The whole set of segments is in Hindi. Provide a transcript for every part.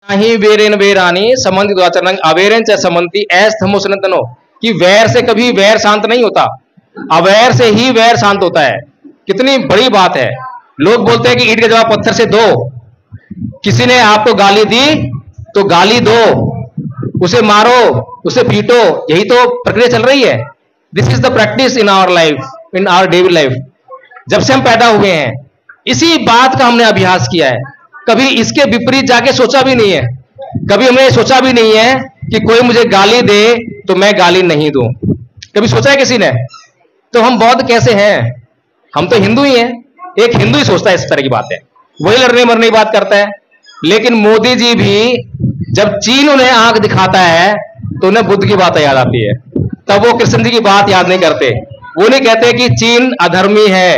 ही वेरेन वेरानी समन्ति द्वाचरण अवेरन च समन्ति ऐस थमो सनतनो, कि वैर से कभी वैर शांत नहीं होता, अवैर से ही वैर शांत होता है। कितनी बड़ी बात है। लोग बोलते हैं कि ईंट का जवाब पत्थर से दो। किसी ने आपको गाली दी तो गाली दो, उसे मारो, उसे पीटो, यही तो प्रक्रिया चल रही है। This is the practice in our life, in our daily life. जब से हम पैदा हुए हैं इसी बात का हमने अभ्यास किया है। कभी इसके विपरीत जाके सोचा भी नहीं है। कभी हमने सोचा भी नहीं है कि कोई मुझे गाली दे तो मैं गाली नहीं दूं। कभी सोचा है किसी ने? तो हम बौद्ध कैसे हैं? हम तो हिंदू ही हैं। एक हिंदू ही सोचता है इस तरह की बातें, वही लड़ने मरने की बात करता है। लेकिन मोदी जी भी जब चीन उन्हें आंख दिखाता है तो उन्हें बुद्ध की बातें याद आती है। तब वो कृष्ण जी की बात याद नहीं करते। वो नहीं कहते कि चीन अधर्मी है,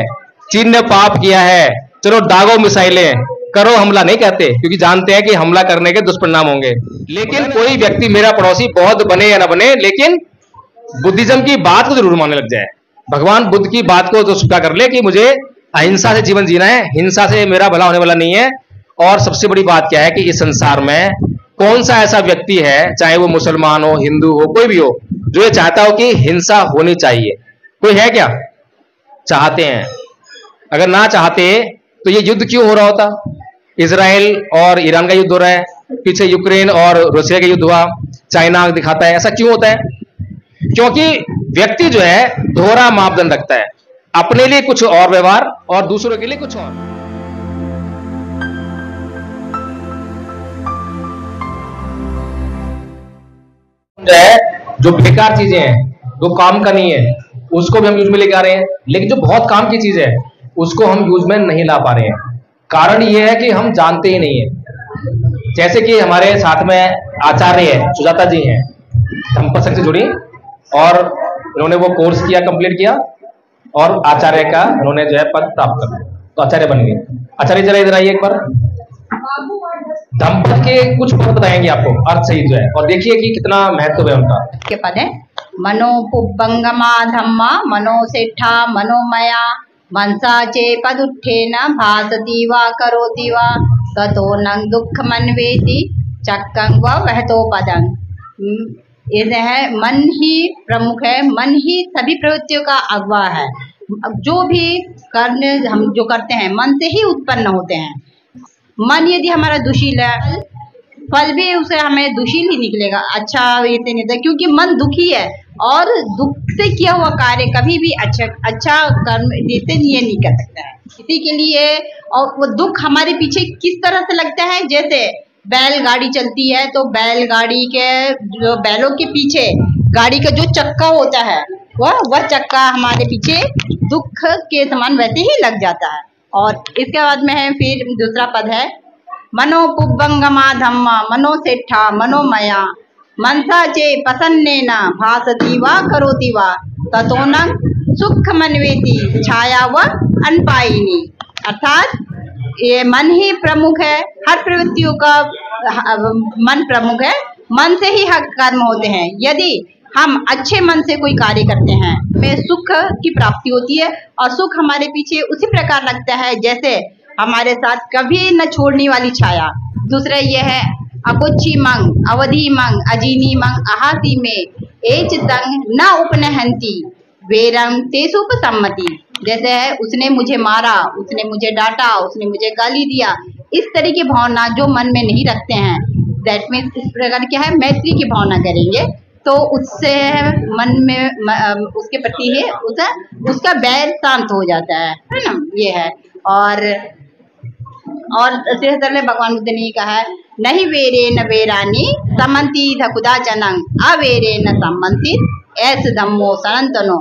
चीन ने पाप किया है, चलो दागो मिसाइलें करो, हमला नहीं कहते, क्योंकि जानते हैं कि हमला करने के दुष्परिणाम होंगे। लेकिन कोई व्यक्ति, मेरा पड़ोसी बौद्ध बने या ना बने, लेकिन बुद्धिज्म की बात को जरूर मानने लग जाए। भगवान बुद्ध की बात को तो स्वीकार कर ले कि मुझे अहिंसा से जीवन जीना है, हिंसा से मेरा भला होने वाला नहीं है। और सबसे बड़ी बात क्या है कि इस संसार में कौन सा ऐसा व्यक्ति है, चाहे वो मुसलमान हो, हिंदू हो, कोई भी हो, जो ये चाहता हो कि हिंसा होनी चाहिए? कोई है क्या? चाहते हैं। अगर ना चाहते तो ये युद्ध क्यों हो रहा होता? इजराइल और ईरान का युद्ध हो रहा है, पीछे यूक्रेन और रूसिया का युद्ध हुआ, चाइना आंख दिखाता है। ऐसा क्यों होता है? क्योंकि व्यक्ति जो है दोहरा मापदंड रखता है, अपने लिए कुछ और व्यवहार और दूसरों के लिए कुछ और। जो बेकार चीजें हैं, जो काम का नहीं है, उसको भी हम यूज में लेके आ रहे हैं। लेकिन जो बहुत काम की चीज है उसको हम यूज में नहीं ला पा रहे हैं। कारण ये है कि हम जानते ही नहीं है। जैसे कि हमारे साथ में आचार्य है, सुजाता जी हैं, धम्मपद से जुड़ी, और उन्होंने वो कोर्स किया, कंप्लीट किया, और आचार्य का उन्होंने जो है पद प्राप्त कर लिया, तो आचार्य बन गए। आचार्य जरा इधर आइए एक बार। धम्मपद के कुछ पद बताएंगे आपको, अर्थ सही जो है, और देखिए कि कितना महत्व है उनका। के पद है मनो पुब्बंगमा धम्मा मनोसेठा मनोमया मनसा चे पदुत्थेन भासति वा करोति वा ततो न दुःखमन्वेति चक्कं व वहतो पदं। ये है मन ही प्रमुख है, मन ही सभी प्रवृत्तियों का अगुवा है। जो भी कर्म हम जो करते हैं मन से ही उत्पन्न होते हैं। मन यदि हमारा दुशील है, फल भी उसे हमें दुशील ही निकलेगा, अच्छा ये नहीं था, क्योंकि मन दुखी है और दुख से किया हुआ कार्य कभी भी अच्छा कर्म देते ये नहीं कर सकता है। इसी के लिए और वो दुख हमारे पीछे किस तरह से लगता है, जैसे बैलगाड़ी चलती है तो बैलगाड़ी के जो बैलों के पीछे गाड़ी का जो चक्का होता है वह चक्का हमारे पीछे दुख के समान वैसे ही लग जाता है। और इसके बाद में है फिर दूसरा पद है मनो पुब्बंगमा धम्मा मनोसेठा मनोमया मनसा चे प्रसन्नेन भासति वा करोति वा ततो न सुखमन्वेति छाया व अनपायिनी। अर्थात ये मन ही प्रमुख है, हर प्रवृत्तियों का मन प्रमुख है, मन से ही हर कर्म होते हैं। यदि हम अच्छे मन से कोई कार्य करते हैं हमें सुख की प्राप्ति होती है, और सुख हमारे पीछे उसी प्रकार लगता है जैसे हमारे साथ कभी न छोड़ने वाली छाया। दूसरा ये है अकुच्छी मंग अवधि मंग अजीनी मंग आहाती में एच तंग न उपनहंती वेरम तेसुपसम्मति। जैसे है उसने मुझे मारा, उसने मुझे डांटा, उसने मुझे गाली दिया, इस तरह की भावना जो मन में नहीं रखते हैं, दैट मीन्स इस प्रकार क्या है मैत्री की भावना करेंगे तो उससे मन में उसके प्रति है उसका बैर शांत हो जाता है ना, ये है। और भगवान बुद्ध ने कहा है नहीं वेरे न वेरानी समन्ति धकुदा चनंग अवेरे न सम्मति ऐस धम्मो सनातनो।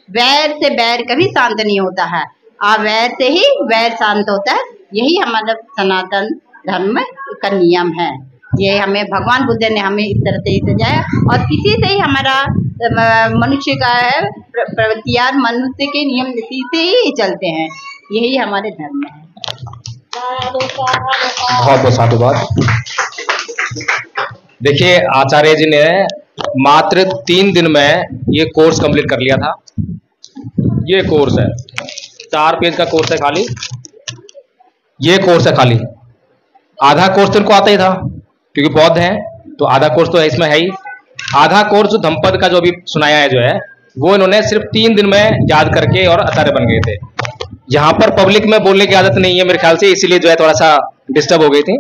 वैर से बैर कभी शांत नहीं होता है, अवैर से ही वैर शांत होता है। यही हमारा सनातन धर्म का नियम है। ये हमें भगवान बुद्ध ने हमें इस तरह से सजाया, और इसी से ही हमारा मनुष्य का है प्रवृत्तियां, मनुष्य के नियम इसी से ही चलते हैं। यही हमारे धर्म है। बहुत बहुत साधुवाद। देखिए आचार्य जी ने मात्र 3 दिन में ये कोर्स कंप्लीट कर लिया था। ये कोर्स है, 4 पेज का कोर्स है खाली, ये कोर्स है खाली। आधा कोर्स तो इनको आता ही था, क्योंकि बौद्ध हैं तो आधा कोर्स तो इसमें है ही। आधा कोर्स जो धम्मपद का जो अभी सुनाया है जो है वो इन्होंने सिर्फ 3 दिन में याद करके और आचार्य बन गए थे। यहाँ पर पब्लिक में बोलने की आदत नहीं है मेरे ख्याल से, इसीलिए जो है थोड़ा सा डिस्टर्ब हो गई थी।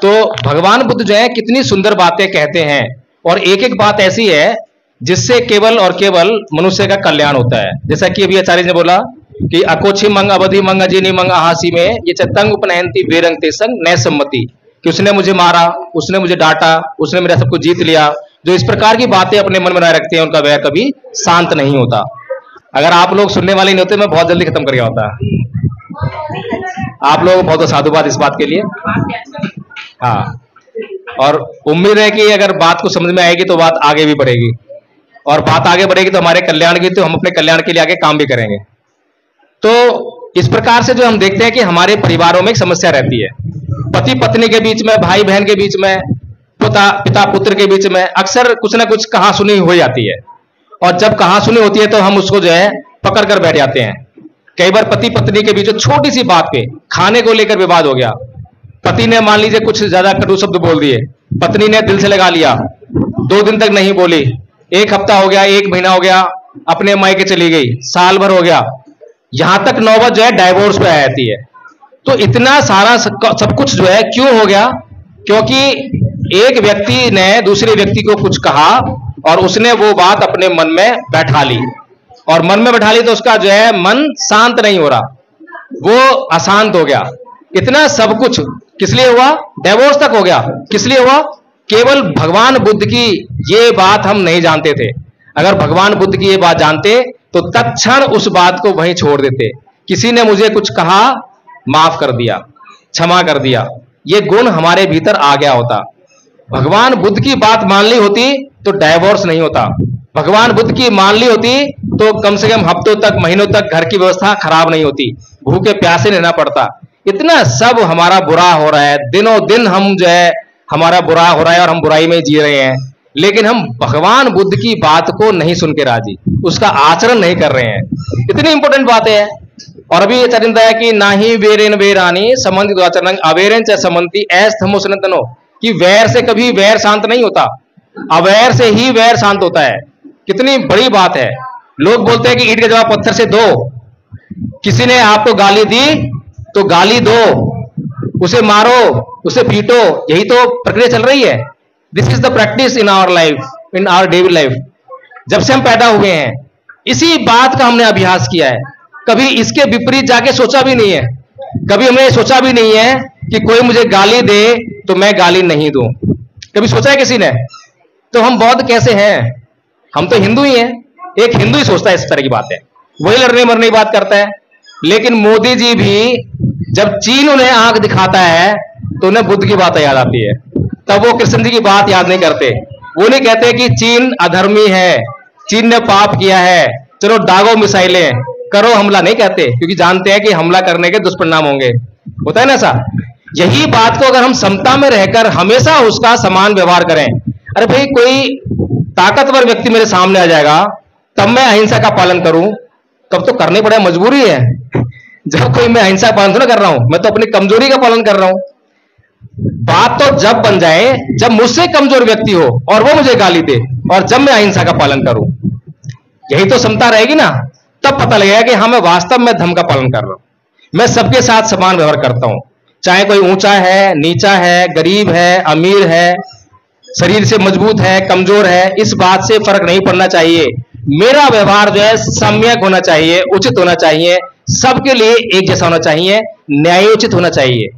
तो भगवान बुद्ध जो है कितनी सुंदर बातें कहते हैं, और एक एक बात ऐसी है जिससे केवल और केवल मनुष्य का कल्याण होता है। जैसा कि अभी आचार्य ने बोला कि अकोछि मंग अवधि मंग अजिनी मंग आहासी में ये चतंग उपनयंती बेरंग तेसंग नय सम्मति, कि उसने मुझे मारा, उसने मुझे डांटा, उसने मेरा सब कुछ जीत लिया। जो इस प्रकार की बातें अपने मन में बनाए रखते हैं उनका वैर कभी शांत नहीं होता। अगर आप लोग सुनने वाले नहीं होते मैं बहुत जल्दी खत्म कर गया होता। आप लोग बहुत साधुवाद इस बात के लिए। हाँ, और उम्मीद है कि अगर बात को समझ में आएगी तो बात आगे भी बढ़ेगी, और बात आगे बढ़ेगी तो हमारे कल्याण की, तो हम अपने कल्याण के लिए आगे काम भी करेंगे। तो इस प्रकार से जो हम देखते हैं कि हमारे परिवारों में एक समस्या रहती है, पति पत्नी के बीच में, भाई बहन के बीच में, पिता पुत्र के बीच में अक्सर कुछ ना कुछ कहा सुनी हो जाती है। और जब कहा सुनी होती है तो हम उसको जो है पकड़ कर बैठ जाते हैं। कई बार पति पत्नी के बीच छोटी सी बात पे खाने को लेकर विवाद हो गया, पति ने मान लीजिए कुछ ज्यादा कटु शब्द बोल दिए, पत्नी ने दिल से लगा लिया, 2 दिन तक नहीं बोली, 1 हफ्ता हो गया, 1 महीना हो गया, अपने मायके चली गई, साल भर हो गया, यहां तक नौबत जो है डाइवोर्स पे आ जाती है। तो इतना सारा सब कुछ जो है क्यों हो गया? क्योंकि एक व्यक्ति ने दूसरे व्यक्ति को कुछ कहा और उसने वो बात अपने मन में बैठा ली, और मन में बैठा ली तो उसका जो है मन शांत नहीं हो रहा, वो अशांत हो गया। इतना सब कुछ किस लिए हुआ? डिवोर्स तक हो गया। किस लिए हुआ? केवल भगवान बुद्ध की ये बात हम नहीं जानते थे। अगर भगवान बुद्ध की ये बात जानते तो तत्क्षण उस बात को वहीं छोड़ देते। किसी ने मुझे कुछ कहा, माफ कर दिया, क्षमा कर दिया, ये गुण हमारे भीतर आ गया होता। भगवान बुद्ध की बात मान ली होती तो डाइवोर्स नहीं होता। भगवान बुद्ध की मान ली होती तो कम से कम हफ्तों तक, महीनों तक घर की व्यवस्था खराब नहीं होती, भूखे प्यासे रहना पड़ता। इतना सब हमारा बुरा हो रहा है, दिनों दिन हम जो है हमारा बुरा हो रहा है और हम बुराई में जी रहे हैं, लेकिन हम भगवान बुद्ध की बात को नहीं सुन के राजी, उसका आचरण नहीं कर रहे हैं। इतनी इंपॉर्टेंट बात है। और अभी ये चरिंदा है कि ना ही वेरेन वेरानी संबंधित आचरण अवेरेन च संबंधी ऐस्थमोसनतनो, कि वैर से कभी वैर शांत नहीं होता, अवैर से ही वैर शांत होता है। कितनी बड़ी बात है। लोग बोलते हैं कि ईंट का जवाब पत्थर से दो। किसी ने आपको गाली दी तो गाली दो, उसे मारो, उसे पीटो, यही तो प्रक्रिया चल रही है। This is the practice in our life, in our daily life. जब से हम पैदा हुए हैं इसी बात का हमने अभ्यास किया है, कभी इसके विपरीत जाके सोचा भी नहीं है। कभी हमने सोचा भी नहीं है कि कोई मुझे गाली दे तो मैं गाली नहीं दूं। कभी सोचा है किसी ने? तो हम बौद्ध कैसे हैं? हम तो हिंदू ही हैं। एक हिंदू ही सोचता है इस तरह की बात है, वही लड़ने मरने की बात करता है। लेकिन मोदी जी भी जब चीन उन्हें आंख दिखाता है तो उन्हें बुद्ध की बात याद आती है, तब वो कृष्ण जी की बात याद नहीं करते। वो नहीं कहते कि चीन अधर्मी है, चीन ने पाप किया है, चलो दागो मिसाइलें करो, हमला नहीं कहते, क्योंकि जानते हैं कि हमला करने के दुष्परिणाम होंगे। होता है ना ऐसा? यही बात को अगर हम समता में रहकर हमेशा उसका समान व्यवहार करें। अरे भाई, कोई ताकतवर व्यक्ति मेरे सामने आ जाएगा तब मैं अहिंसा का पालन करूं, तब तो करने पड़े, मजबूरी है। जब कोई मैं अहिंसा का पालन थोड़ा कर रहा हूं, मैं तो अपनी कमजोरी का पालन कर रहा हूं। बात तो जब बन जाए जब मुझसे कमजोर व्यक्ति हो और वो मुझे गाली दे, और जब मैं अहिंसा का पालन करूं, यही तो समता रहेगी ना। तब पता लगेगा कि हाँ, मैं वास्तव में धर्म का पालन कर रहा हूं, मैं सबके साथ समान व्यवहार करता हूं, चाहे कोई ऊंचा है, नीचा है, गरीब है, अमीर है, शरीर से मजबूत है, कमजोर है, इस बात से फर्क नहीं पड़ना चाहिए। मेरा व्यवहार जो है सम्यक होना चाहिए, उचित होना चाहिए, सबके लिए एक जैसा होना चाहिए, न्यायोचित होना चाहिए,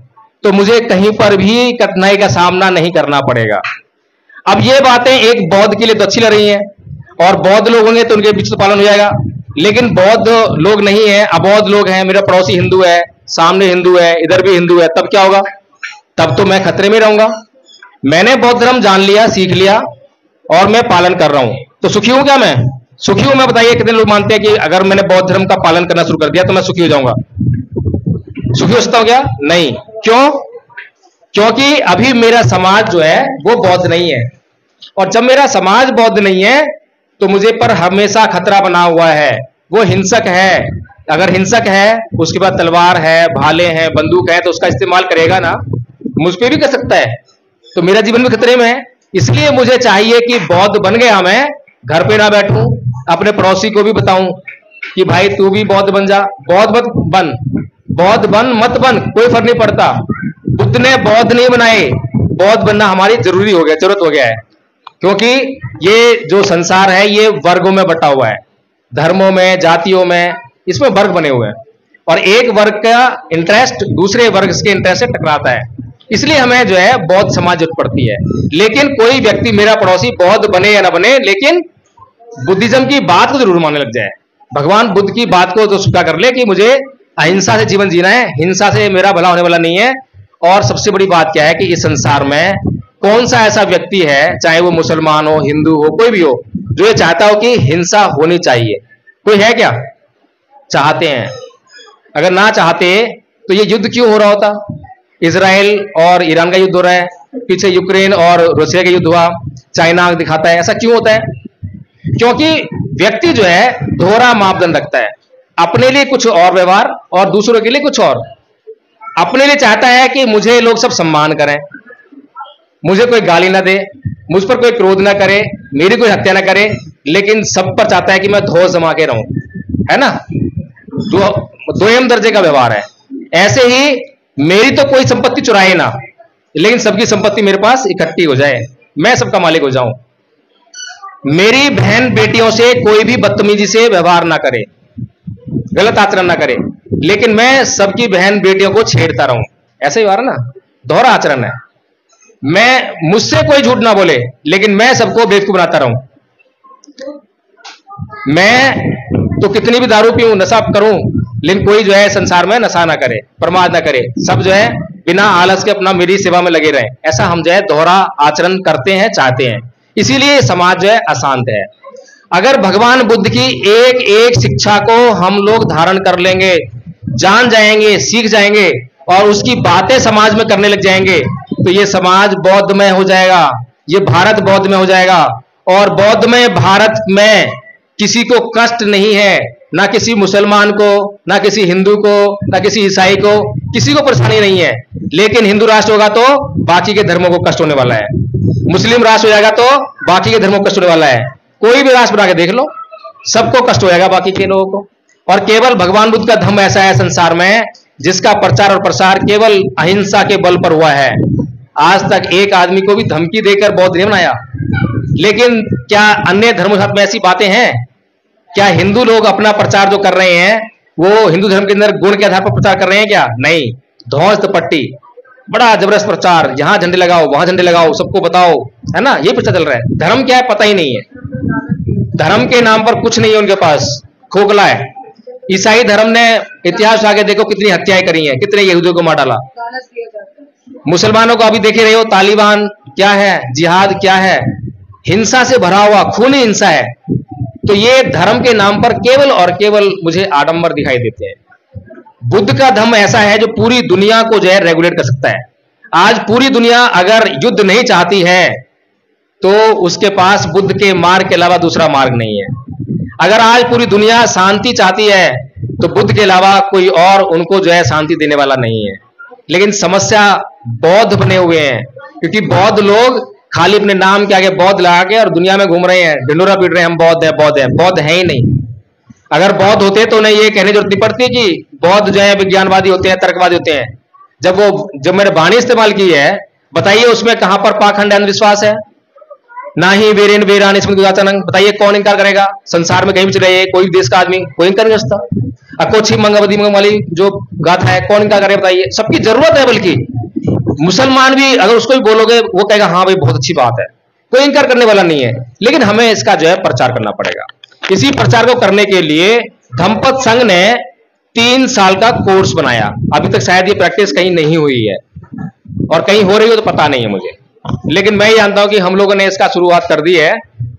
तो मुझे कहीं पर भी कठिनाई का सामना नहीं करना पड़ेगा। अब ये बातें एक बौद्ध के लिए तो अच्छी लग रही हैं, और बौद्ध लोग होंगे तो उनके बीच तो पालन हो जाएगा। लेकिन बौद्ध लोग नहीं है, अबौद्ध लोग हैं, मेरा पड़ोसी हिंदू है, सामने हिंदू है, इधर भी हिंदू है, तब क्या होगा? तब तो मैं खतरे में रहूंगा। मैंने बौद्ध धर्म जान लिया, सीख लिया, और मैं पालन कर रहा हूं, तो सुखी हूं क्या? मैं सुखी हूं? मैं बताइए कितने लोग मानते हैं कि अगर मैंने बौद्ध धर्म का पालन करना शुरू कर दिया तो मैं सुखी हो जाऊंगा? सुखी हो सकता हूं क्या? नहीं। क्यों? क्योंकि अभी मेरा समाज जो है वो बौद्ध नहीं है, और जब मेरा समाज बौद्ध नहीं है तो मुझे पर हमेशा खतरा बना हुआ है। वो हिंसक है, अगर हिंसक है उसके पास तलवार है, भाले हैं, बंदूक है, तो उसका इस्तेमाल करेगा ना, मुझ पे भी कर सकता है। तो मेरा जीवन भी खतरे में है। इसलिए मुझे चाहिए कि बौद्ध बन गया मैं, घर पे ना बैठूं, अपने पड़ोसी को भी बताऊं कि भाई तू भी बौद्ध बन जा। बौद्ध मत बन, बौद्ध बन मत बन, कोई फर्क नहीं पड़ता। बुद्ध ने बौद्ध नहीं बनाए, बौद्ध बनना हमारी जरूरी हो गया, जरूरत हो गया है। क्योंकि ये जो संसार है ये वर्गों में बटा हुआ है, धर्मों में, जातियों में, इसमें वर्ग बने हुए हैं, और एक वर्ग का इंटरेस्ट दूसरे वर्ग के इंटरेस्ट से टकराता है। इसलिए हमें जो है बौद्ध समाज जरूरत पड़ती है। लेकिन कोई व्यक्ति, मेरा पड़ोसी बौद्ध बने या ना बने, लेकिन बुद्धिज्म की बात को जरूर मानने लग जाए, भगवान बुद्ध की बात को तो स्वीकार कर ले कि मुझे अहिंसा से जीवन जीना है, हिंसा से मेरा भला होने वाला नहीं है। और सबसे बड़ी बात क्या है कि इस संसार में कौन सा ऐसा व्यक्ति है, चाहे वो मुसलमान हो, हिंदू हो, कोई भी हो, जो ये चाहता हो कि हिंसा होनी चाहिए? कोई है क्या? चाहते हैं। अगर ना चाहते तो ये युद्ध क्यों हो रहा होता? इजराइल और ईरान का युद्ध हो रहा है, पीछे यूक्रेन और रशिया का युद्ध हुआ, चाइना दिखाता है। ऐसा क्यों होता है? क्योंकि व्यक्ति जो है दोहरा मापदंड रखता है, अपने लिए कुछ और व्यवहार और दूसरों के लिए कुछ और। अपने लिए चाहता है कि मुझे लोग सब सम्मान करें, मुझे कोई गाली ना दे, मुझ पर कोई क्रोध ना करे, मेरी कोई हत्या ना करे, लेकिन सब पर चाहता है कि मैं धौंस जमा के रहूं, है ना? दोयम दर्जे का व्यवहार है। ऐसे ही मेरी तो कोई संपत्ति चुराए ना, लेकिन सबकी संपत्ति मेरे पास इकट्ठी हो जाए, मैं सबका मालिक हो जाऊं। मेरी बहन बेटियों से कोई भी बदतमीजी से व्यवहार ना करे, गलत आचरण ना करे, लेकिन मैं सबकी बहन बेटियों को छेड़ता रहूं। ऐसा ही व्यवहार ना, दोहरा आचरण है। मैं, मुझसे कोई झूठ ना बोले, लेकिन मैं सबको बेवकूफ बनाता रहूं। मैं तो कितनी भी दारू पीऊं, नशा करूं, लेकिन कोई जो है संसार में नशा ना करे, प्रमाद ना करे, सब जो है बिना आलस के अपना मेरी सेवा में लगे रहें। ऐसा हम जो है दोहरा आचरण करते हैं, चाहते हैं। इसीलिए समाज जो है अशांत है। अगर भगवान बुद्ध की एक एक शिक्षा को हम लोग धारण कर लेंगे, जान जाएंगे, सीख जाएंगे और उसकी बातें समाज में करने लग जाएंगे, तो ये समाज बौद्धमय हो जाएगा, ये भारत बौद्धमय हो जाएगा। और बौद्धमय भारत में किसी को कष्ट नहीं है, ना किसी मुसलमान को, ना किसी हिंदू को, ना किसी ईसाई को, किसी को परेशानी नहीं है। लेकिन हिंदू राष्ट्र होगा तो बाकी के धर्मों को कष्ट होने वाला है, मुस्लिम राष्ट्र हो जाएगा तो बाकी के धर्मों को कष्ट होने वाला है। कोई भी राष्ट्र बना के देख लो, सबको कष्ट हो जाएगा बाकी के लोगों को। और केवल भगवान बुद्ध का धर्म ऐसा है संसार में जिसका प्रचार और प्रसार केवल अहिंसा के बल पर हुआ है। आज तक एक आदमी को भी धमकी देकर बौद्ध नहीं बनाया। लेकिन क्या अन्य धर्मों के साथ में ऐसी बातें हैं? क्या हिंदू लोग अपना प्रचार जो कर रहे हैं वो हिंदू धर्म के अंदर गुण के आधार पर प्रचार कर रहे हैं क्या? नहीं, ध्वस्त पट्टी, बड़ा जबरदस्त प्रचार, यहां झंडे लगाओ, वहां झंडे लगाओ, सबको बताओ, है ना? ये प्रचार चल रहा है। धर्म क्या है पता ही नहीं है, धर्म के नाम पर कुछ नहीं है उनके पास, खोखला है। ईसाई धर्म ने इतिहास आगे देखो कितनी हत्याएं करी हैं, कितने यहूदियों को मार डाला। मुसलमानों को अभी देखे रहे हो, तालिबान क्या है, जिहाद क्या है, हिंसा से भरा हुआ खूनी हिंसा है। तो ये धर्म के नाम पर केवल और केवल मुझे आडंबर दिखाई देते हैं। बुद्ध का धर्म ऐसा है जो पूरी दुनिया को जो है रेगुलेट कर सकता है। आज पूरी दुनिया अगर युद्ध नहीं चाहती है तो उसके पास बुद्ध के मार्ग के अलावा दूसरा मार्ग नहीं है। अगर आज पूरी दुनिया शांति चाहती है तो बुद्ध के अलावा कोई और उनको जो है शांति देने वाला नहीं है। लेकिन समस्या बौद्ध बने हुए हैं, क्योंकि बौद्ध लोग खाली अपने नाम के आगे बौद्ध लगा के और दुनिया में घूम रहे हैं, ढिंडोरा पीट रहे हैं, हम बौद्ध है, बौद्ध है। बौद्ध है ही नहीं। अगर बौद्ध होते तो उन्हें ये कहने की जरूरत नहीं पड़ती कि बौद्ध जो है विज्ञानवादी होते हैं, तर्कवादी होते हैं। जब मैंने वाणी इस्तेमाल की है, बताइए उसमें कहां पर पाखंड अंधविश्वास है? ना ही वेरेन वेरान इसमें गुजाचनंग, बताइए कौन इनकार करेगा? संसार में कहीं भी चले कोई देश का आदमी, कोई इनकार नहीं कर सकता। अकोछी मंगवदी वाली जो गाथा है, कौन इनकार करेगा? बताइए, सबकी जरूरत है। बल्कि मुसलमान भी अगर उसको भी बोलोगे वो कहेगा हाँ भाई बहुत अच्छी बात है, कोई इनकार करने वाला नहीं है। लेकिन हमें इसका जो है प्रचार करना पड़ेगा। इसी प्रचार को करने के लिए धम्मपद संघ ने 3 साल का कोर्स बनाया। अभी तक शायद ये प्रैक्टिस कहीं नहीं हुई है, और कहीं हो रही हो तो पता नहीं है मुझे, लेकिन मैं जानता हूं कि हम लोगों ने इसका शुरुआत कर दी है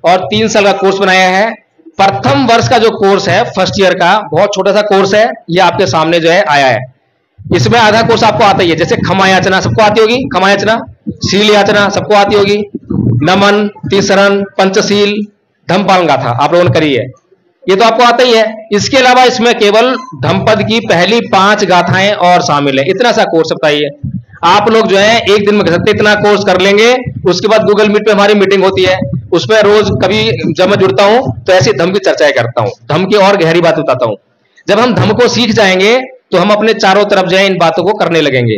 और 3 साल का कोर्स बनाया है। प्रथम वर्ष का जो कोर्स है, फर्स्ट ईयर का, बहुत छोटा सा कोर्स है, ये आपके सामने जो है आया है। इसमें आधा कोर्स आपको आता ही है, जैसे खमा याचना सबको आती होगी, खमा याचना, शील याचना सबको आती होगी, नमन, तीसरन, पंचशील, धम्मपालन गाथा आप लोगों ने करी है, ये तो आपको आता ही है। इसके अलावा इसमें केवल धम्मपद की पहली 5 गाथाएं और शामिल है। इतना सा कोर्स बताइए। आप लोग जो है एक दिन में कर सकते, इतना कोर्स कर लेंगे, उसके बाद गूगल मीट पे हमारी मीटिंग होती है, उसमें रोज कभी जब मैं जुड़ता हूं तो ऐसी धम्म की चर्चाएं करता हूं, धम्म की और गहरी बात बताता हूं। जब हम धम्म को सीख जाएंगे तो हम अपने चारों तरफ जो है इन बातों को करने लगेंगे।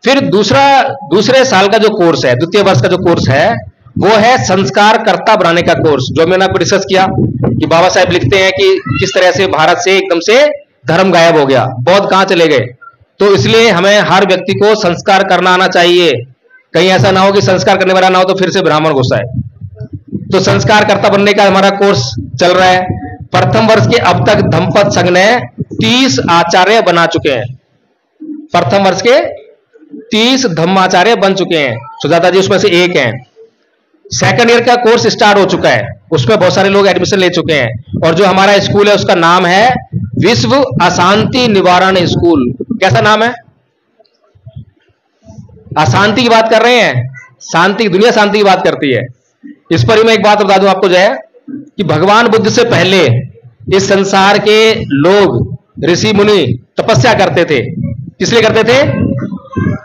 फिर दूसरे साल का जो कोर्स है, द्वितीय वर्ष का जो कोर्स है, वो है संस्कारकर्ता बनाने का कोर्स, जो मैंने आपको डिस्कस किया कि बाबा साहब लिखते हैं कि किस तरह से भारत से एकदम से धर्म गायब हो गया, बौद्ध कहां चले गए। तो इसलिए हमें हर व्यक्ति को संस्कार करना आना चाहिए, कहीं ऐसा ना हो कि संस्कार करने वाला ना हो तो फिर से ब्राह्मण घुसा है। तो संस्कारकर्ता बनने का हमारा कोर्स चल रहा है। प्रथम वर्ष के अब तक धम्मपद संघ ने 30 आचार्य बना चुके हैं। प्रथम वर्ष के 30 धम्माचार्य बन चुके हैं, सुजाता जी उसमें से एक हैं। सेकंड ईयर का कोर्स स्टार्ट हो चुका है, उसमें बहुत सारे लोग एडमिशन ले चुके हैं। और जो हमारा स्कूल है उसका नाम है विश्व अशांति निवारण स्कूल। कैसा नाम है? अशांति की बात कर रहे हैं, शांति, दुनिया शांति की बात करती है। इस पर ही मैं एक बात बता दूं आपको जो है कि भगवान बुद्ध से पहले इस संसार के लोग, ऋषि मुनि तपस्या करते थे। किस लिए करते थे?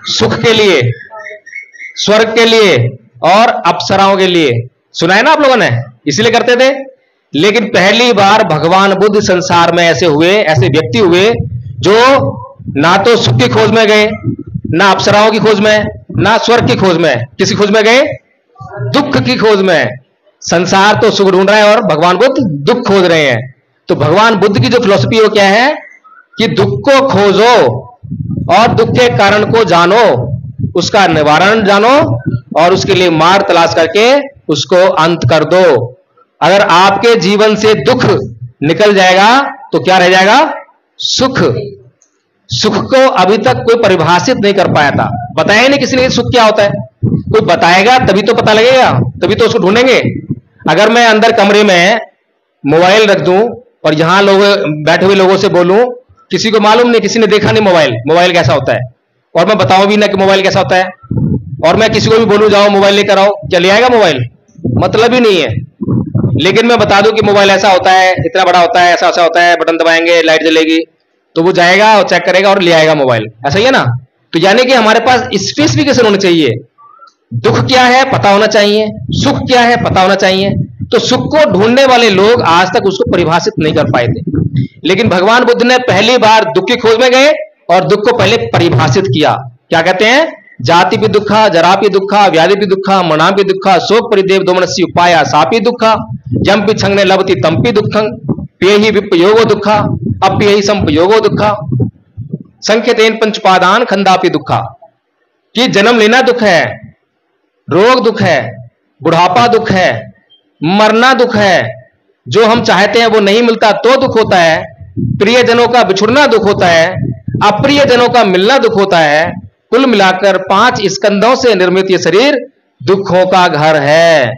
सुख के लिए, स्वर्ग के लिए और अप्सराओं के लिए। सुना है ना आप लोगों ने? इसलिए करते थे। लेकिन पहली बार भगवान बुद्ध संसार में ऐसे हुए, ऐसे व्यक्ति हुए जो ना तो सुख की खोज में गए, ना अप्सराओं की खोज में, ना स्वर्ग की खोज में, किसी खोज में गए? दुख की खोज में। संसार तो सुख ढूंढ रहा है और भगवान बुद्ध दुख खोज रहे हैं। तो भगवान बुद्ध की जो फिलॉसफी वो क्या है कि दुख को खोजो और दुख के कारण को जानो, उसका निवारण जानो और उसके लिए मार्ग तलाश करके उसको अंत कर दो। अगर आपके जीवन से दुख निकल जाएगा तो क्या रह जाएगा? सुख। सुख को अभी तक कोई परिभाषित नहीं कर पाया था, बताया नहीं किसी ने सुख क्या होता है। कोई बताएगा तभी तो पता लगेगा, तभी तो उसको ढूंढेंगे। अगर मैं अंदर कमरे में मोबाइल रख दूं और यहां लोग बैठे हुए लोगों से बोलूं, किसी को मालूम नहीं, किसी ने देखा नहीं मोबाइल कैसा होता है, और मैं बताऊं भी ना कि मोबाइल कैसा होता है, और मैं किसी को भी बोलूं जाओ मोबाइल लेकर आओ, क्या ले आएगा मोबाइल? मतलब ही नहीं है। लेकिन मैं बता दूं कि मोबाइल ऐसा होता है, इतना बड़ा होता है, ऐसा ऐसा होता है, बटन दबाएंगे लाइट जलेगी, तो वो जाएगा और चेक करेगा और ले आएगा मोबाइल। ऐसा ही है ना? तो यानी कि हमारे पास स्पेसिफिकेशन होनी चाहिए। दुख क्या है पता होना चाहिए, सुख क्या है पता होना चाहिए। तो सुख को ढूंढने वाले लोग आज तक उसको परिभाषित नहीं कर पाए थे। लेकिन भगवान बुद्ध ने पहली बार दुख की खोज में गए और दुख को पहले परिभाषित किया। क्या कहते हैं? जाति भी दुखा, जरा भी दुखा, व्याधि भी दुखा, मना भी दुखा, शोक परिदेव दोमनस्य उपाया सापी दुखा, जम पी छंगने लभती तंपी दुखं, पेहि विपयोगो दुखा, अप्यहि संपयोगो दुखा, संख्यतेन पंचपादान खंदापि दुखा। कि जन्म लेना दुख है, रोग दुख है, बुढ़ापा दुख है, मरना दुख है, जो हम चाहते हैं वो नहीं मिलता तो दुख होता है, प्रियजनों का बिछुड़ना दुख होता है, अप्रियजनों का मिलना दुख होता है। कुल मिलाकर 5 स्कंदों से निर्मित ये शरीर दुखों का घर है।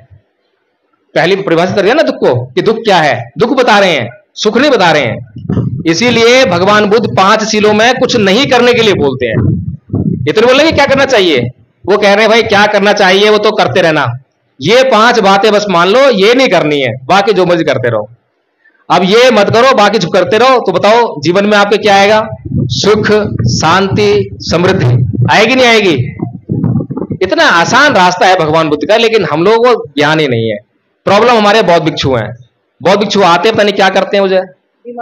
पहली परिभाषित कर दिया ना दुख को कि दुख क्या है। दुख बता रहे हैं, सुख नहीं बता रहे हैं। इसीलिए भगवान बुद्ध 5 शीलों में कुछ नहीं करने के लिए बोलते हैं। इतने बोलेंगे क्या करना चाहिए, वो कह रहे हैं भाई क्या करना चाहिए वो तो करते रहना, ये 5 बातें बस मान लो, ये नहीं करनी है, बाकी जो मर्जी करते रहो। अब ये मत करो, बाकी जो करते रहो। तो बताओ जीवन में आपके क्या आएगा? सुख, शांति, समृद्धि आएगी नहीं आएगी? इतना आसान रास्ता है भगवान बुद्ध का, लेकिन हम लोगों को ज्ञान ही नहीं है। प्रॉब्लम हमारे बौद्ध भिक्षु हैं। बौद्ध भिक्षु आते हैं, पता नहीं क्या करते हैं, मुझे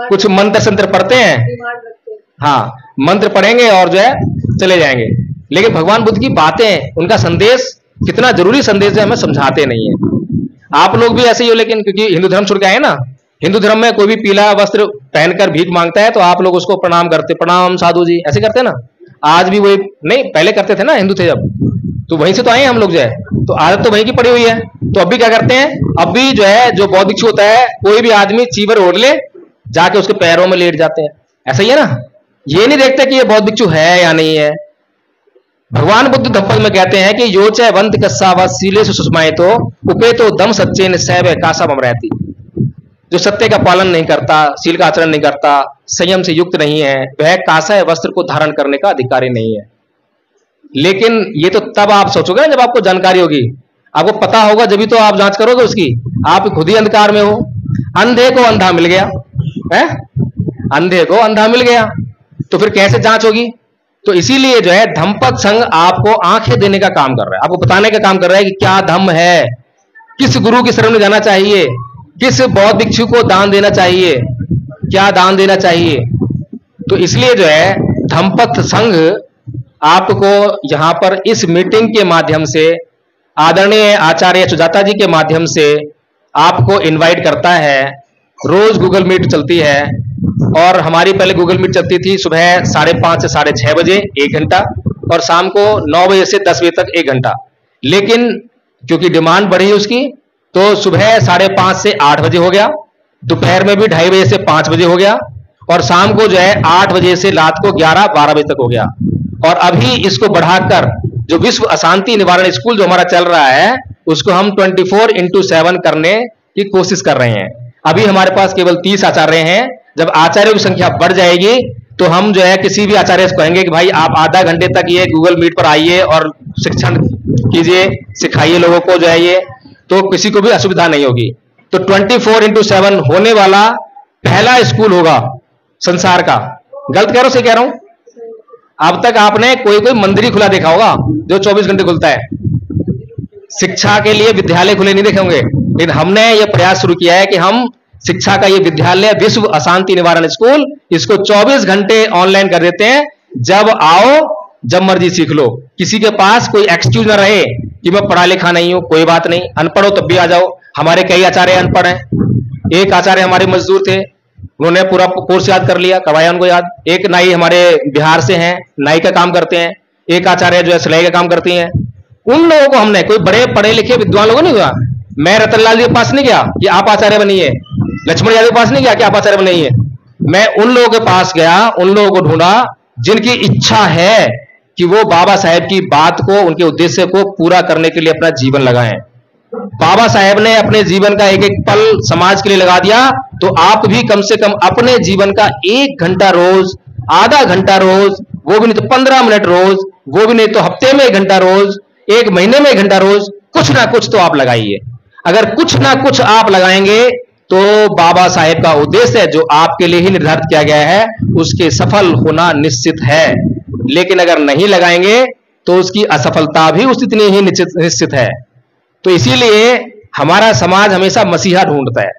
कुछ मंत्र संत्र पढ़ते हैं, हाँ मंत्र पढ़ेंगे और जो है चले जाएंगे। लेकिन भगवान बुद्ध की बातें, उनका संदेश कितना जरूरी संदेश है, हमें समझाते नहीं है। आप लोग भी ऐसे ही हो, लेकिन क्योंकि हिंदू धर्म छोड़ के आए ना, हिंदू धर्म में कोई भी पीला वस्त्र पहनकर भीख मांगता है तो आप लोग उसको प्रणाम करते, प्रणाम साधु जी, ऐसे करते हैं ना। आज भी वही नहीं, पहले करते थे ना हिंदू थे जब, तो वहीं से तो आए हम लोग जो है, तो आदत तो वहीं की पड़ी हुई है। तो अब भी क्या करते हैं, अब भी जो है जो बौद्ध भिक्षु होता है, कोई भी आदमी चीवर ओढ़ ले जाके उसके पैरों में लेट जाते हैं। ऐसा ही है ना? ये नहीं देखते कि ये बौद्ध भिक्षु है या नहीं है। भगवान बुद्ध धम्पद में कहते हैं कि यो च वंत कस्सावा सीले सुषमाए तो उपे तो दम सच्चे निश्चय कासा बम रहती। जो सत्य का पालन नहीं करता, सील का आचरण नहीं करता, संयम से युक्त नहीं है, वह कासा वस्त्र को धारण करने का अधिकारी नहीं है। लेकिन ये तो तब आप सोचोगे ना जब आपको जानकारी होगी, आपको पता होगा, जब भी तो आप जांच करोगे उसकी। आप खुद ही अंधकार में हो। अंधे को अंधा मिल गया है, अंधे को अंधा मिल गया, तो फिर कैसे जांच होगी? तो इसीलिए जो है धम्मपद संघ आपको आंखें देने का काम कर रहा है, आपको बताने का काम कर रहा है कि क्या धम्म है, किस गुरु की शरण में जाना चाहिए, किस बौद्ध भिक्षु को दान देना चाहिए, क्या दान देना चाहिए। तो इसलिए जो है धम्मपद संघ आपको यहां पर इस मीटिंग के माध्यम से, आदरणीय आचार्य सुजाता जी के माध्यम से आपको इनवाइट करता है। रोज गूगल मीट चलती है और हमारी पहले गूगल मीट चलती थी सुबह 5:30 से 6:30 बजे 1 घंटा और शाम को 9 बजे से 10 बजे तक 1 घंटा। लेकिन क्योंकि डिमांड बढ़ी उसकी तो सुबह 5:30 से 8 बजे हो गया, दोपहर में भी 2:30 बजे से 5 बजे हो गया और शाम को जो है 8 बजे से रात को 11-12 बजे तक हो गया। और अभी इसको बढ़ाकर जो विश्व अशांति निवारण स्कूल जो हमारा चल रहा है उसको हम 24/7 करने की कोशिश कर रहे हैं। अभी हमारे पास केवल 30 आचार्य हैं। जब आचार्यों की संख्या बढ़ जाएगी तो हम जो है किसी भी आचार्य से कहेंगे कि भाई आप आधा घंटे तक ये गूगल मीट पर आइए और शिक्षण कीजिए, सिखाइए लोगों को जो है ये, तो किसी को भी असुविधा नहीं होगी। तो 24/7 होने वाला पहला स्कूल होगा संसार का। गलत कह रहा हूं, सही कह रहा हूं? अब तक आपने कोई मंदिर ही खुला देखा होगा जो 24 घंटे खुलता है। शिक्षा के लिए विद्यालय खुले नहीं देखे होंगे, लेकिन हमने यह प्रयास शुरू किया है कि हम शिक्षा का ये विद्यालय विश्व अशांति निवारण स्कूल, इसको 24 घंटे ऑनलाइन कर देते हैं। जब आओ जब मर्जी सीख लो, किसी के पास कोई एक्सक्यूज ना रहे कि मैं पढ़ा लिखा नहीं हूं। कोई बात नहीं, अनपढ़ हो तब भी आ जाओ। हमारे कई आचार्य अनपढ़ हैं। एक आचार्य हमारे मजदूर थे, उन्होंने पूरा कोर्स याद कर लिया, करवाया उनको याद। एक नाई हमारे बिहार से हैं, नाई का काम करते हैं। एक आचार्य जो है सिलाई का काम करती हैं। उन लोगों को हमने, कोई बड़े पढ़े लिखे विद्वान लोगों नहीं हुआ, मैं रतनलाल जी के पास नहीं गया कि आप आचार्य बनिए, लक्ष्मण यादव के पास नहीं गया कि आप आचार्य बनिए। मैं उन लोगों के पास गया, उन लोगों को ढूंढा जिनकी इच्छा है कि वो बाबा साहेब की बात को, उनके उद्देश्य को पूरा करने के लिए अपना जीवन लगाएं। बाबा साहेब ने अपने जीवन का एक एक पल समाज के लिए लगा दिया, तो आप भी कम से कम अपने जीवन का 1 घंटा रोज, आधा घंटा रोज, वो भी नहीं तो 15 मिनट रोज, वो भी नहीं तो हफ्ते में 1 घंटा रोज, 1 महीने में 1 घंटा रोज, कुछ ना कुछ तो आप लगाइए। अगर कुछ ना कुछ आप लगाएंगे तो बाबा साहेब का उद्देश्य जो आपके लिए ही निर्धारित किया गया है उसके सफल होना निश्चित है। लेकिन अगर नहीं लगाएंगे तो उसकी असफलता भी उतनी ही निश्चित है। तो इसीलिए हमारा समाज हमेशा मसीहा ढूंढता है।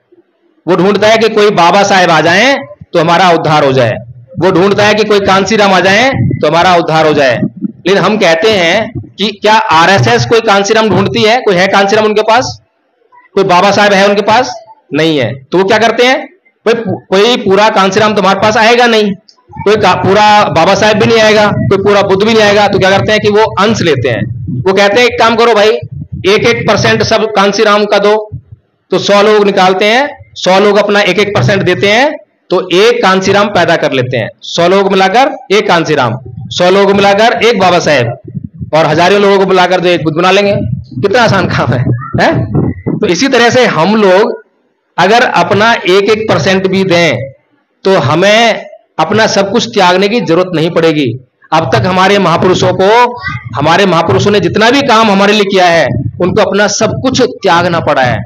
वो ढूंढता है कि कोई बाबा साहेब आ जाएं तो हमारा उद्धार हो जाए, वो ढूंढता है कि कोई कांसीराम आ जाएं तो हमारा उद्धार हो जाए। लेकिन हम कहते हैं कि क्या आरएसएस कोई कांसीराम ढूंढती है? कोई है कांसीराम उनके पास? कोई बाबा साहेब है उनके पास? नहीं है। तो वो क्या करते हैं? कोई पूरा कांसीराम तुम्हारे पास आएगा नहीं, कोई पूरा बाबा साहेब भी नहीं आएगा, कोई पूरा बुद्ध भी नहीं आएगा। तो क्या करते हैं कि वो अंश लेते हैं। वो कहते हैं एक काम करो भाई, 1-1% सब कांसीराम का दो। तो 100 लोग निकालते हैं, 100 लोग अपना 1-1% देते हैं, तो 1 कांसीराम पैदा कर लेते हैं। 100 लोग मिलाकर 1 कांसीराम, 100 लोग मिलाकर 1 बाबा साहेब, और हजारों लोगों को मिलाकर जो 1 बुद्ध बना लेंगे। कितना आसान काम है? तो इसी तरह से हम लोग अगर अपना 1-1% भी दें तो हमें अपना सब कुछ त्यागने की जरूरत नहीं पड़ेगी। अब तक हमारे महापुरुषों ने जितना भी काम हमारे लिए किया है, उनको अपना सब कुछ त्यागना पड़ा है,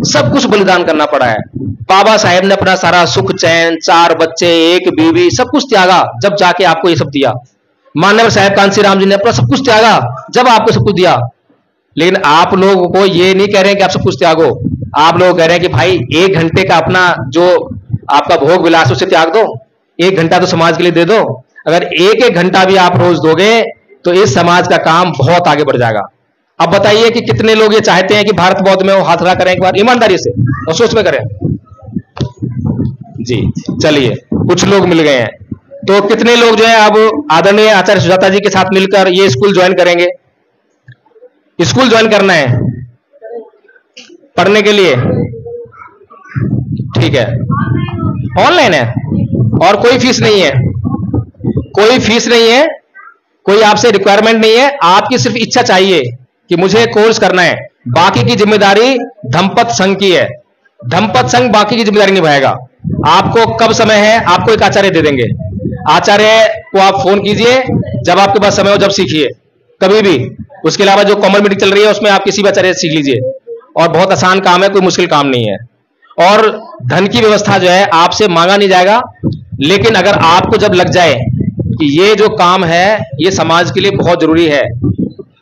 सब कुछ बलिदान करना पड़ा है। बाबा साहेब ने अपना सारा सुख चैन, 4 बच्चे, 1 बीवी, सब कुछ त्यागा, जब जाके आपको ये सब दिया। मानव साहेब कांसीराम जी ने अपना सब कुछ त्यागा, जब आपको सब कुछ दिया। लेकिन आप लोगों को ये नहीं कह रहे हैं कि आप सब कुछ त्यागो, आप लोग कह रहे हैं कि भाई 1 घंटे का अपना जो आपका भोग विलास उसे त्याग दो, 1 घंटा तो समाज के लिए दे दो। अगर 1-1 घंटा भी आप रोज दोगे तो इस समाज का काम बहुत आगे बढ़ जाएगा। अब बताइए कि कितने लोग ये चाहते हैं कि भारत बौद्ध में वो हाथ खड़ा करें एक बार ईमानदारी से और सोच में करें। जी चलिए, कुछ लोग मिल गए हैं। तो कितने लोग जो है अब आदरणीय आचार्य सुजाता जी के साथ मिलकर ये स्कूल ज्वाइन करेंगे? स्कूल ज्वाइन करना है पढ़ने के लिए? ठीक है, ऑनलाइन है और कोई फीस नहीं है, कोई फीस नहीं है, कोई आपसे रिक्वायरमेंट नहीं है। आपकी सिर्फ इच्छा चाहिए कि मुझे कोर्स करना है। बाकी की जिम्मेदारी धम्मपद संघ की है। धम्मपद संघ बाकी की जिम्मेदारी निभाएगा। आपको कब समय है, आपको एक आचार्य दे देंगे। आचार्य को आप फोन कीजिए, जब आपके पास समय हो जब सीखिए, कभी भी। उसके अलावा जो कॉमन मीटिंग चल रही है उसमें आप किसी भी आचार्य से सीख लीजिए, और बहुत आसान काम है, कोई मुश्किल काम नहीं है। और धन की व्यवस्था जो है आपसे मांगा नहीं जाएगा। लेकिन अगर आपको जब लग जाए कि ये जो काम है ये समाज के लिए बहुत जरूरी है।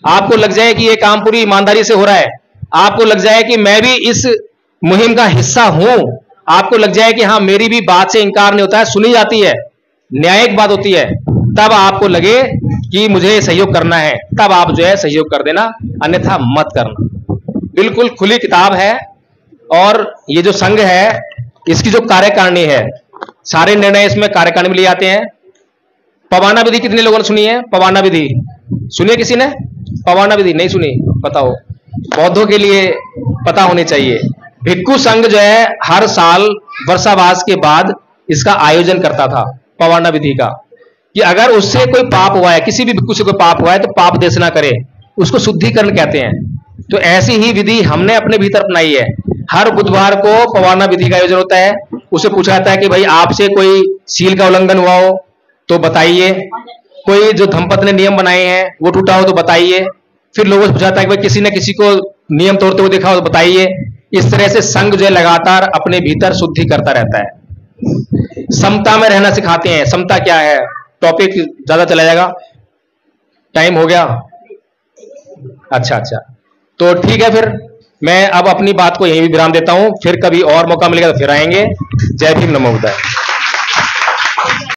आपको लग जाए कि ये काम पूरी ईमानदारी से हो रहा है, आपको लग जाए कि मैं भी इस मुहिम का हिस्सा हूं, आपको लग जाए कि हाँ मेरी भी बात से इनकार नहीं होता है, सुनी जाती है, न्यायिक बात होती है, तब आपको लगे कि मुझे सहयोग करना है, तब आप जो है सहयोग कर देना, अन्यथा मत करना। बिल्कुल खुली किताब है। और ये जो संघ है इसकी जो कार्यकारिणी है, सारे निर्णय इसमें कार्यकारिणी में लिए आते हैं। पवाना विधि कितने लोगों ने सुनी है? पवाना विधि सुनिए किसी ने? पवाना विधि नहीं सुनी? बताओ, बौद्धों के लिए पता होनी चाहिए। भिक्खु संघ जो है हर साल वर्षावास के बाद इसका आयोजन करता था, पवाना विधि का, कि अगर उससे कोई पाप हुआ है, किसी भी भिक्खु से कोई पाप हुआ है तो पाप देशना करे, उसको शुद्धिकरण कहते हैं। तो ऐसी ही विधि हमने अपने भीतर अपनाई है। हर बुधवार को पवाना विधि का आयोजन होता है। उसे पूछा जाता है कि भाई आपसे कोई सील का उल्लंघन हुआ हो तो बताइए, कोई जो धम्मपत्नी ने नियम बनाए हैं वो टूटा हो तो बताइए। फिर लोगों से पूछा जाता है कि भाई किसी ने किसी को नियम तोड़ते हुए देखा हो तो बताइए। इस तरह से संघ जो है लगातार अपने भीतर शुद्धि करता रहता है। समता में रहना सिखाते हैं। समता क्या है? टॉपिक ज्यादा चला जाएगा, टाइम हो गया। अच्छा, तो ठीक है, फिर मैं अब अपनी बात को यहीं भी विराम देता हूं। फिर कभी और मौका मिलेगा तो फिर आएंगे। जय भीम, नमो बुद्धाय।